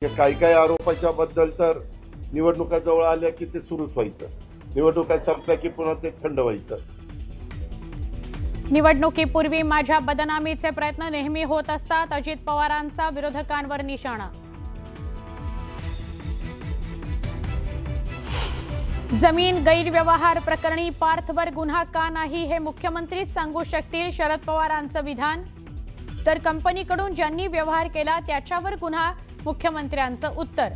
काही काही आरोपाच्या बद्दल तर निवडणुका जवळ आल्या की ते सुरूच व्हायचं, निवडणुका संपल्या की पुन्हा ते थंड व्हायचं। निवडणुकीपूर्वी माझ्या बदनामीचे प्रयत्न नेहमी होत असतात, अजित पवारांचा विरोधकांवर निशाणा। जमीन गैरव्यवहार प्रकरणी पार्थवर गुन्हा का नाही हे मुख्यमंत्रीच सांगू शकतील, शरद पवारांचं विधान। तर कंपनीकडून ज्यांनी व्यवहार केला त्याच्यावर गुन्हा, मुख्यमंत्र्यांचं उत्तर।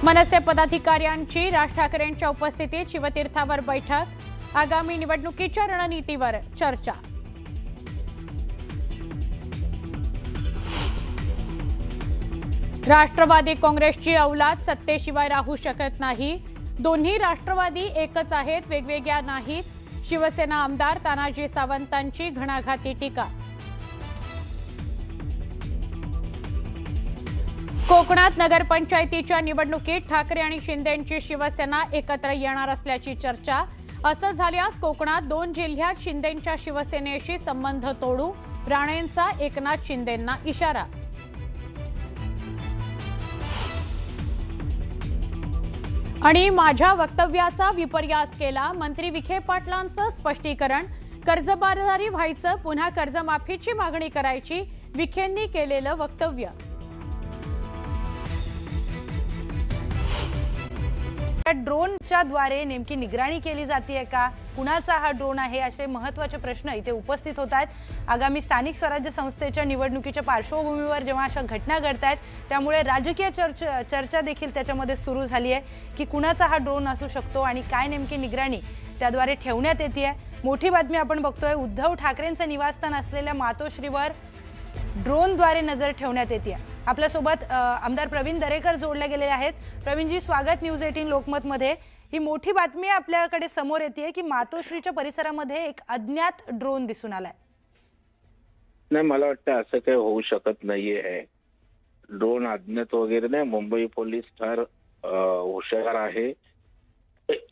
मनसे पदाधिकाऱ्यांची राज ठाकरेंच्या उपस्थितीत शिवतीर्थावर बैठक, आगामी निवडणुकीच्या रणनीतीवर चर्चा। राष्ट्रवादी काँग्रेसची औलाद सत्तेशिवाय राहू शकत नाही, दोन्ही राष्ट्रवादी एकच आहेत, वेगवेगळ्या नाहीत, शिवसेना आमदार तानाजी सावंतांची घणाघाती टीका। कोकणात नगरपंचायतीच्या निवडणुकीत ठाकरे आणि शिंदेंची शिवसेना एकत्र येणार असल्याची चर्चा। असं झाल्यास कोकणात 2 जिल्ह्यात शिंदेंच्या शिवसेनेशी संबंध तोडू, राणेंचा एकनाथ शिंदेंना इशारा। आणि माझ्या वक्तव्याचा विपर्यास केला, मंत्री विखे पाटलांचं स्पष्टीकरण, कर्जबाजारी व्हायचं, पुन्हा कर्जमाफीची मागणी करायची, विखेंनी केलेलं वक्तव्य। ड्रोनच्या द्वारे नेमकी निगराणी केली जाते का, कुणाचा हा ड्रोन आहे, असे महत्त्वाचे प्रश्न इथे उपस्थित होत आहेत। आगामी स्थानिक स्वराज्य संस्थेच्या निवडणुकीच्या पार्श्वभूमीवर जेव्हा अशा घटना घडत आहेत त्यामुळे राजकीय चर्चा देखील त्याच्यामध्ये सुरू झाली आहे की कुणाचा हा ड्रोन असू शकतो आणि काय नेमकी निगराणी त्याद्वारे ठेवण्यात येते। मोठी बातमी आपण बघतोय, उद्धव ठाकरेंचं निवासस्थान असलेल्या मातोश्रीवर ड्रोनद्वारे नजर ठेवण्यात येते। आपल्यासोबत आमदार प्रवीण दरेकर जोडले गेले आहेत। प्रवीणजी, स्वागत न्यूज 18 लोकमत मध्ये। ही मोठी बातमी आपल्याकडे समोर येते की मातोश्रीच्या परिसरामध्ये एक अज्ञात ड्रोन दिसून आलाय। नाही, मला वाटतं असं काही होऊ शकत नाहीये। ड्रोन अज्ञात वगैरे नाही, मुंबई पोलीस फार हुशार आहे।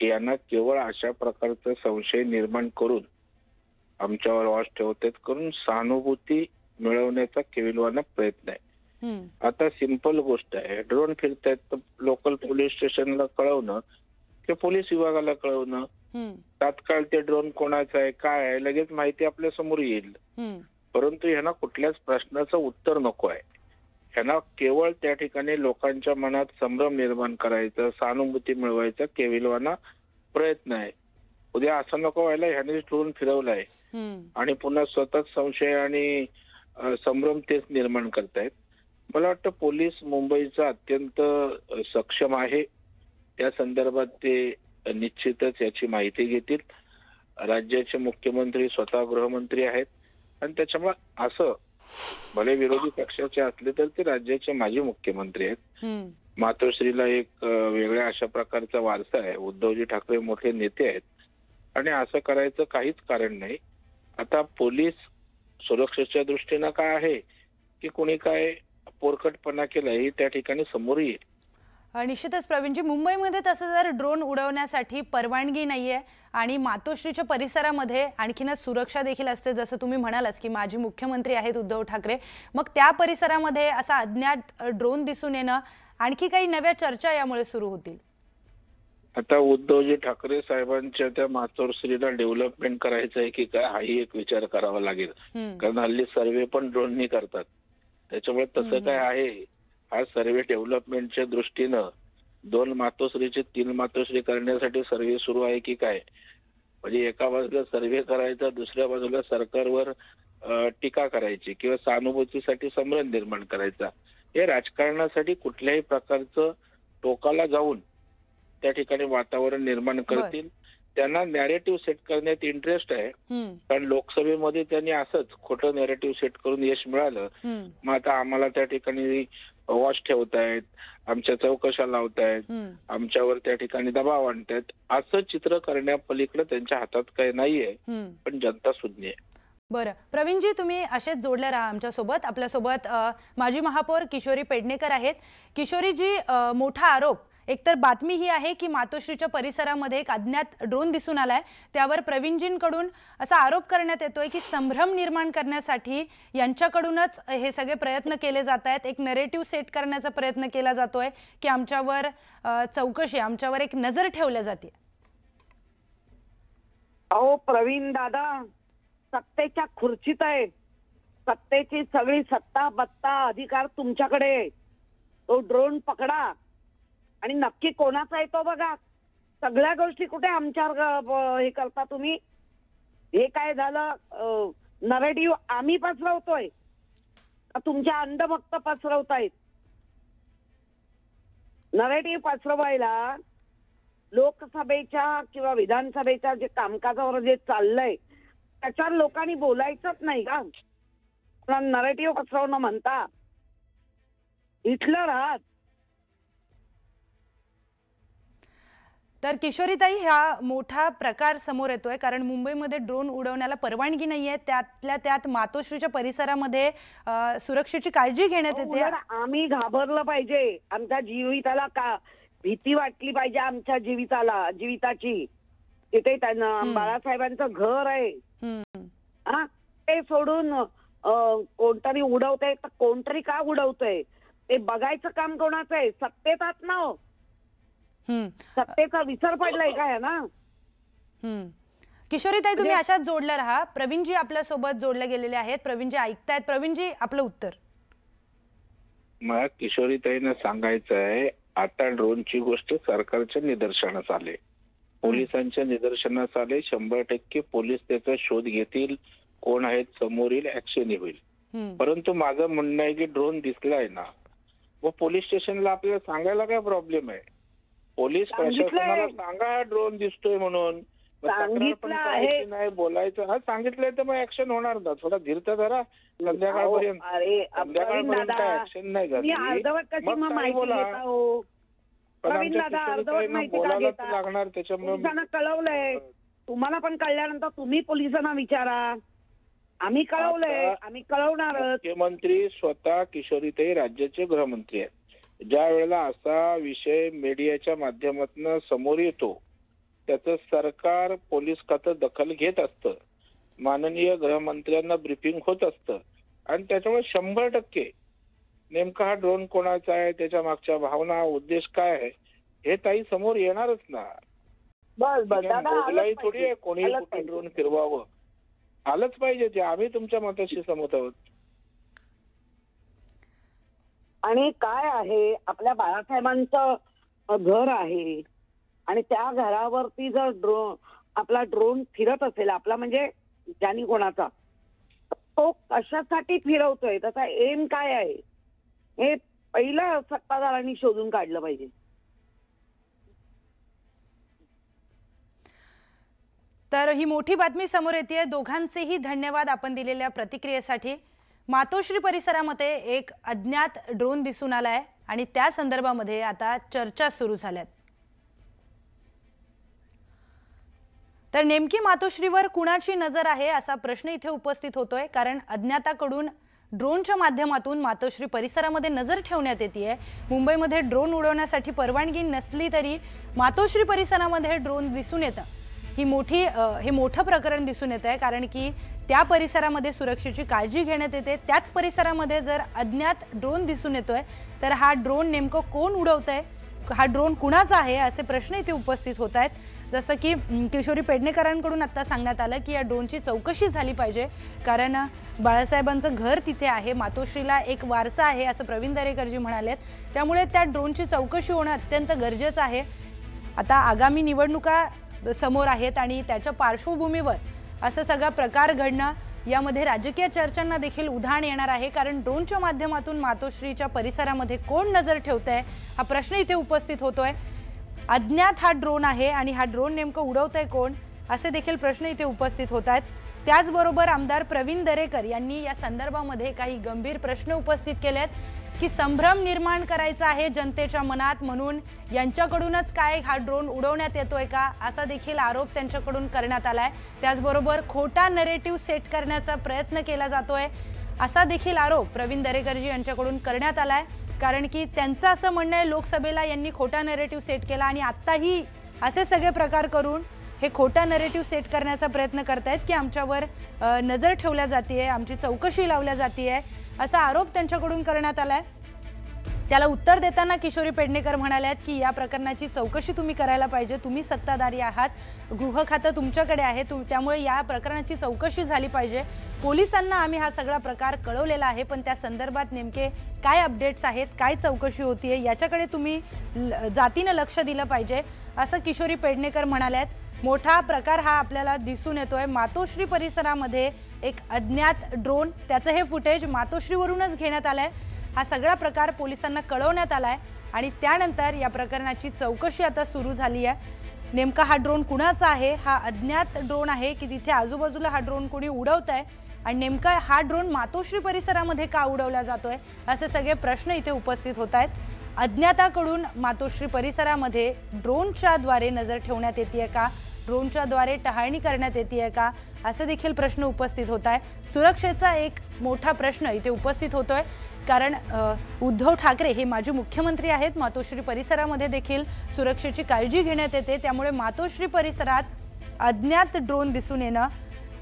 यांना केवळ अशा प्रकारचा संशय निर्माण करून आमच्यावर वॉच ठेवतात करून सहानुभूती मिळवण्याचा केविलवाना प्रयत्न आहे। आता सिंपल गोष्ट आहे, ड्रोन फिरतायत तर लोकल पोलीस स्टेशनला कळवणं की पोलीस विभागाला कळवणं, तात्काळ ते ड्रोन कोणाचा आहे काय आहे लगेच माहिती आपल्या समोर येईल। परंतु ह्यांना कुठल्याच प्रश्नाचं उत्तर नको आहे, ह्यांना केवळ त्या ठिकाणी लोकांच्या मनात संभ्रम निर्माण करायचा, सहानुभूती मिळवायचा केविलवाना प्रयत्न आहे। उद्या असं नको व्हायला ह्याने ड्रोन फिरवलाय आणि पुन्हा स्वतःच संशय आणि संभ्रम तेच निर्माण करतायत। मला वाटतं पोलीस मुंबईचा अत्यंत सक्षम आहे, त्या संदर्भात ते निश्चितच याची माहिती घेतील। राज्याचे मुख्यमंत्री स्वतः गृहमंत्री आहेत आणि त्याच्यामुळे असं भले विरोधी पक्षाचे असले तर ते राज्याचे माजी मुख्यमंत्री आहेत। मातोश्रीला एक वेगळ्या अशा प्रकारचा वारसा आहे, उद्धवजी ठाकरे मोठे नेते आहेत आणि असं करायचं काहीच कारण नाही। आता पोलीस सुरक्षेच्या दृष्टीनं काय आहे की कोणी काय पोरकटपणा केलाय त्या ठिकाणी समोर येईल। निश्चितच प्रवीणजी, मुंबईमध्ये तसं जर ड्रोन उडवण्यासाठी परवानगी नाहीये आणि मातोश्रीच्या परिसरामध्ये आणखीनच सुरक्षा देखील असते, जसं तुम्ही म्हणालात की माजी मुख्यमंत्री आहेत उद्धव ठाकरे, मग त्या परिसरामध्ये असा अज्ञात ड्रोन दिसून येणं, आणखी काही नव्या चर्चा यामुळे सुरू होतील। आता उद्धवजी ठाकरे साहेबांच्या त्या मातोश्रीला डेव्हलपमेंट करायचं आहे की काय हाही एक विचार करावा लागेल, कारण हल्ली सर्वे पण ड्रोननी करतात। त्याच्यामुळे तसं काय आहे, हा सर्वे डेव्हलपमेंटच्या दृष्टीनं 2 मातोश्रीचे 3 मातोश्री करण्यासाठी सर्वे सुरू आहे की काय, म्हणजे एका बाजूला सर्वे करायचा, दुसऱ्या बाजूला सरकारवर टीका करायची किंवा सहानुभूतीसाठी संभ्रम निर्माण करायचा। हे राजकारणासाठी कुठल्याही प्रकारचं टोकाला जाऊन त्या ठिकाणी वातावरण निर्माण करतील। त्यांना नॅरेटिव्ह सेट करण्यात इंटरेस्ट आहे, कारण लोकसभेमध्ये त्यांनी असंच खोटं नॅरेटिव्ह सेट करून यश मिळालं। मग आता आम्हाला त्या ठिकाणी वॉच ठेवतायत, आमच्या चौकशा लावतायत, आमच्यावर त्या ठिकाणी दबाव आणतायत, असं चित्र करण्यापलीकडे त्यांच्या हातात काही नाहीये, पण जनता सुज्ञ आहे। बरं प्रवीणजी, तुम्ही असेच जोडले राहा आमच्यासोबत। आपल्यासोबत माजी महापौर किशोरी पेडणेकर आहेत। किशोरीजी, मोठा आरोप एकतर बातमी ही आहे की मातोश्रीच्या परिसरामध्ये एक अज्ञात ड्रोन दिसून आलाय। त्यावर प्रवीणजींकडून असा आरोप करण्यात येतोय की संभ्रम निर्माण करण्यासाठी यांच्याकडूनच हे सगळे प्रयत्न केले जात आहेत। एक नरेटिव्ह सेट करण्याचा प्रयत्न केला जातोय की आमच्यावर चौकशी, आमच्यावर एक नजर ठेवल्या जाते। अहो प्रवीण दादा सत्तेच्या खुर्चीत आहे, सत्तेची सगळी सत्ता बत्ता अधिकार तुमच्याकडे आहे। तो ड्रोन पकडा आणि नक्की कोणाचा आहे तो बघा। सगळ्या गोष्टी कुठे आमच्यावर हे करता तुम्ही? हे काय झालं, नरेटिव्ह आम्ही पसरवतोय का तुमच्या अंधभक्त पसरवतायत? नरेटिव्ह पसरवायला लोकसभेच्या किंवा विधानसभेच्या जे कामकाजावर जे चाललंय त्याच्यावर लोकांनी बोलायचंच नाही का? नरेटिव्ह पसरवणं म्हणता इथलं राहत। तर किशोरीताई, हा मोठा प्रकार समोर येतोय कारण मुंबईमध्ये ड्रोन उडवण्याला परवानगी नाहीये, त्यातल्या त्यात मातोश्रीच्या परिसरामध्ये सुरक्षेची काळजी घेण्यात येते। आम्ही घाबरलं पाहिजे, आमच्या जीविताला का भीती वाटली पाहिजे, आमच्या जीविताची। तिथे त्यांना बाळासाहेबांचं घर आहे, ते सोडून कोणतरी उडवतंय तर कोणतरी का उडवतंय ते बघायचं काम कोणाचं आहे? सत्तेत आहात ना हो, सत्तेचा विसर पडलाय काय ना? किशोरीताई, तुम्ही अशाच जोडल्या राहा। प्रवीणजी आपल्या सोबत जोडले गेलेले आहेत। प्रवीणजी ऐकतायत? प्रवीणजी, आपलं उत्तर। मला किशोरीताईंना सांगायचं आहे, आता ड्रोनची गोष्ट सरकारच्या निदर्शनास आले, पोलिसांच्या निदर्शनास आले। 100% पोलीस त्याचा शोध घेतील, कोण आहेत समोर येईल, ऍक्शन होईल। परंतु माझं म्हणणं आहे की ड्रोन दिसलाय ना, व पोलीस स्टेशनला आपल्याला सांगायला काय प्रॉब्लेम आहे? पोलीस प्रशासनाला सांगा ड्रोन दिसतोय म्हणून, नाही बोलायचं। हा सांगितलंय तर मग ऍक्शन होणार ना। थोडा धीर तर धरा, संध्याकाळपर्यंत ऍक्शन नाही झाली बोलायला लागणार। त्याच्यामुळे कळवलंय तुम्हाला, पण कळल्यानंतर तुम्ही पोलिसांना विचारा। आम्ही कळवलंय, आम्ही कळवणार। मुख्यमंत्री स्वतः किशोरीताई राज्याचे गृहमंत्री आहेत। ज्या वेळेला असा विषय मीडियाच्या माध्यमातून समोर येतो त्याचं सरकार, पोलीस खातं दखल घेत असतं, माननीय गृहमंत्र्यांना ब्रीफिंग होत असतं आणि त्याच्यामुळे 100% नेमका हा ड्रोन कोणाचा आहे, त्याच्या मागच्या भावना, उद्देश काय आहे हे ताई समोर येणारच ना। मोगलाई थोडी आहे कोणी कुठे ड्रोन फिरवावं, आलंच पाहिजे ते। आम्ही तुमच्या मताशी सहमत आहोत। आणि काय आहे, आपल्या बाळासाहेबांचं घर आहे आणि त्या घरावरती जर आपला ड्रोन फिरत असेल, आपला म्हणजे ज्यानी कोणाचा, तो कशासाठी फिरवतोय, त्याचा एम काय आहे हे पहिलं सत्ताधाऱ्यांनी शोधून काढलं पाहिजे। तर ही मोठी बातमी समोर येते। दोघांचेही धन्यवाद आपण दिलेल्या प्रतिक्रियेसाठी। मातोश्री परिसरामध्ये एक अज्ञात ड्रोन दिसून आलाय आणि त्या संदर्भामध्ये आता चर्चा सुरू झाल्यात। तर नेमकी मातोश्रीवर कुणाची नजर आहे असा प्रश्न इथे उपस्थित होतोय, कारण अज्ञाताकडून ड्रोनच्या माध्यमातून मातोश्री परिसरामध्ये नजर ठेवण्यात येते। मुंबईमध्ये ड्रोन उडवण्यासाठी परवानगी नसली तरी मातोश्री परिसरामध्ये ड्रोन दिसून येतं। हे मोठं प्रकरण दिसून येत आहे, कारण की त्या परिसरामध्ये सुरक्षेची काळजी घेण्यात येते। त्याच परिसरामध्ये जर अज्ञात ड्रोन दिसून येतोय तर हा ड्रोन नेमकं कोण उडवतंय, हा ड्रोन कुणाचा आहे असे प्रश्न इथे उपस्थित होत आहेत। जसं की किशोरी पेडणेकरांकडून आता सांगण्यात आलं की या ड्रोनची चौकशी झाली पाहिजे, कारण बाळासाहेबांचं घर तिथे आहे, मातोश्रीला एक वारसा आहे असं प्रवीण दरेकरजी म्हणालेत। त्यामुळे त्या ड्रोनची चौकशी होणं अत्यंत गरजेचं आहे। आता आगामी निवडणुका समोर आहेत आणि त्याच्या पार्श्वभूमीवर असं सगळा प्रकार घडणं, यामध्ये राजकीय चर्चांना देखील उधाण येणार आहे, कारण ड्रोनच्या माध्यमातून मातोश्रीच्या परिसरामध्ये कोण नजर ठेवतंय हा प्रश्न इथे उपस्थित होतोय। अज्ञात हा ड्रोन आहे आणि हा ड्रोन नेमकं उडवतंय कोण असे देखील प्रश्न इथे उपस्थित होत आहेत। त्याचबरोबर आमदार प्रवीण दरेकर यांनी या संदर्भामध्ये काही गंभीर प्रश्न उपस्थित केलेत की संभ्रम निर्माण करायचा आहे जनतेच्या मनात, म्हणून यांच्याकडूनच काय हा ड्रोन उडवण्यात येतोय का असा देखील आरोप त्यांच्याकडून करण्यात आलाय। त्याचबरोबर खोटा नरेटिव्ह सेट करण्याचा प्रयत्न केला जातोय असा देखील आरोप प्रवीण दरेकरजी यांच्याकडून करण्यात आलाय। कारण की त्यांचं असं म्हणणं आहे लोकसभेला यांनी खोटा नरेटिव्ह सेट केला आणि आत्ताही असे सगळे प्रकार करून हे खोटा नरेटिव्ह सेट करण्याचा प्रयत्न करतायत की आमच्यावर नजर ठेवल्या जाते, आमची चौकशी लावल्या जाते, असा आरोप त्यांच्याकडून करण्यात आलाय। त्याला उत्तर देताना किशोरी पेडणेकर म्हणाल्यात की या प्रकरणाची चौकशी तुम्ही करायला पाहिजे, तुम्ही सत्ताधारी आहात, गृह खातं तुमच्याकडे आहे, त्यामुळे या प्रकरणाची चौकशी झाली पाहिजे। पोलिसांना आम्ही हा सगळा प्रकार कळवलेला आहे, पण त्या संदर्भात नेमके काय अपडेट्स आहेत, काय चौकशी होतीये याच्याकडे तुम्ही जातीने लक्ष दिलं पाहिजे, असं किशोरी पेडणेकर म्हणाल्यात। मोठा प्रकार हा आपल्याला दिसून येतोय मातोश्री परिसरामध्ये, एक अज्ञात ड्रोन, त्याचं हे फुटेज मातोश्रीवरूनच घेण्यात आलंय। हा सगळा प्रकार पोलिसांना कळवण्यात आलाय आणि त्यानंतर या प्रकरणाची चौकशी आता सुरू झाली आहे। नेमका हा ड्रोन कुणाचा आहे, हा अज्ञात ड्रोन आहे की तिथे आजूबाजूला हा ड्रोन कोणी उडवतंय आणि नेमका हा ड्रोन मातोश्री परिसरामध्ये का उडवला जातोय, असे सगळे प्रश्न इथे उपस्थित होत आहेत। अज्ञाताकडून मातोश्री परिसरामध्ये ड्रोनच्या द्वारे नजर ठेवण्यात येते का, ड्रोनच्या द्वारे टहाळणी करण्यात येते का, असे देखील प्रश्न उपस्थित होत आहे। सुरक्षेचा एक मोठा प्रश्न इथे उपस्थित होतोय, कारण उद्धव ठाकरे हे माजी मुख्यमंत्री आहेत। मातोश्री परिसरामध्ये देखील सुरक्षेची काळजी घेण्यात येते, त्यामुळे मातोश्री परिसरात अज्ञात ड्रोन दिसून येणं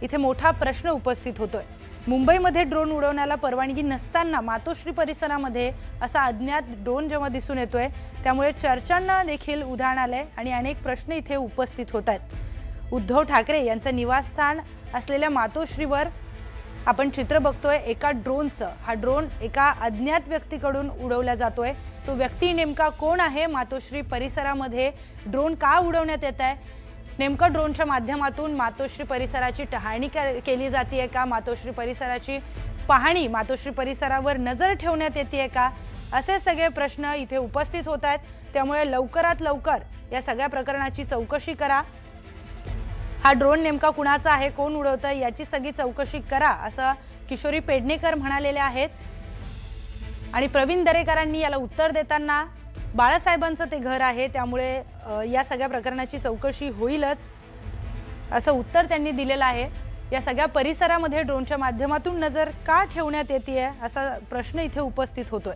इथे मोठा प्रश्न उपस्थित होतोय। मुंबईमध्ये ड्रोन उडवण्याला परवानगी नसताना मातोश्री परिसरामध्ये असा अज्ञात ड्रोन जेव्हा दिसून येतोय, त्यामुळे चर्चांना देखील उधाण आलंय आणि अनेक प्रश्न इथे उपस्थित होत आहेत। उद्धव ठाकरे यांचं निवासस्थान असलेल्या मातोश्रीवर आपण चित्र बघतोय एका ड्रोनचं। हा ड्रोन एका अज्ञात व्यक्तीकडून उडवला जातोय। तो व्यक्ती नेमका कोण आहे, मातोश्री परिसरामध्ये ड्रोन का उडवण्यात येत आहे, नेमका ड्रोनच्या माध्यमातून मातोश्री परिसराची टहाळणी केली जाते का, मातोश्री परिसराची पाहणी, मातोश्री परिसरावर नजर ठेवण्यात येते का, असे सगळे प्रश्न इथे उपस्थित होत आहेत। त्यामुळे लवकरात लवकर या सगळ्या प्रकरणाची चौकशी करा। हा ड्रोन नेमका कुणाचा आहे, कोण उडवतंय याची सगळी चौकशी करा, असं किशोरी पेडणेकर म्हणालेले आहेत। आणि प्रवीण दरेकरांनी याला उत्तर देताना बाळासाहेबांचं ते घर आहे, त्यामुळे या सगळ्या प्रकरणाची चौकशी होईलच, असं उत्तर त्यांनी दिलेलं आहे। या सगळ्या परिसरामध्ये ड्रोनच्या माध्यमातून नजर का ठेवण्यात येते असा प्रश्न इथे उपस्थित होतोय।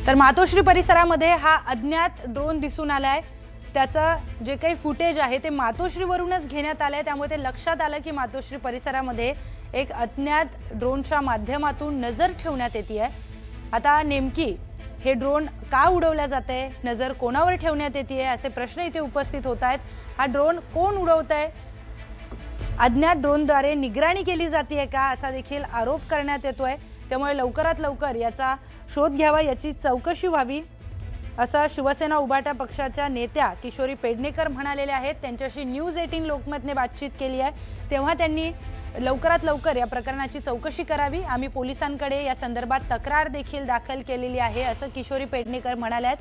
तर मातोश्री परिसरामध्ये हा अज्ञात ड्रोन दिसून आलाय, त्याचं जे काही फुटेज आहे ते मातोश्रीवरूनच घेण्यात आलंय, त्यामुळे ते लक्षात आलं की मातोश्री परिसरामध्ये एक अज्ञात ड्रोनच्या माध्यमातून नजर ठेवण्यात येते आहे। आता नेमकी हे ड्रोन का उडवल्या जाते, नजर कोणावर ठेवण्यात येते असे प्रश्न इथे उपस्थित होत आहेत। हा ड्रोन कोण उडवतंय, अज्ञात ड्रोनद्वारे निगराणी केली जाते का, असा देखील आरोप करण्यात येतोय। त्यामुळे लवकरात लवकर याचा शोध घ्यावा, याची चौकशी व्हावी, असं शिवसेना उभाटा पक्षाच्या नेत्या किशोरी पेडणेकर म्हणालेल्या आहेत। त्यांच्याशी न्यूज 18 लोकमतने बातचीत केली आहे, तेव्हा त्यांनी लवकरात लवकर या प्रकरणाची चौकशी करावी, आम्ही पोलिसांकडे या संदर्भात तक्रार देखील दाखल केलेली आहे, असं किशोरी पेडणेकर म्हणाल्यात।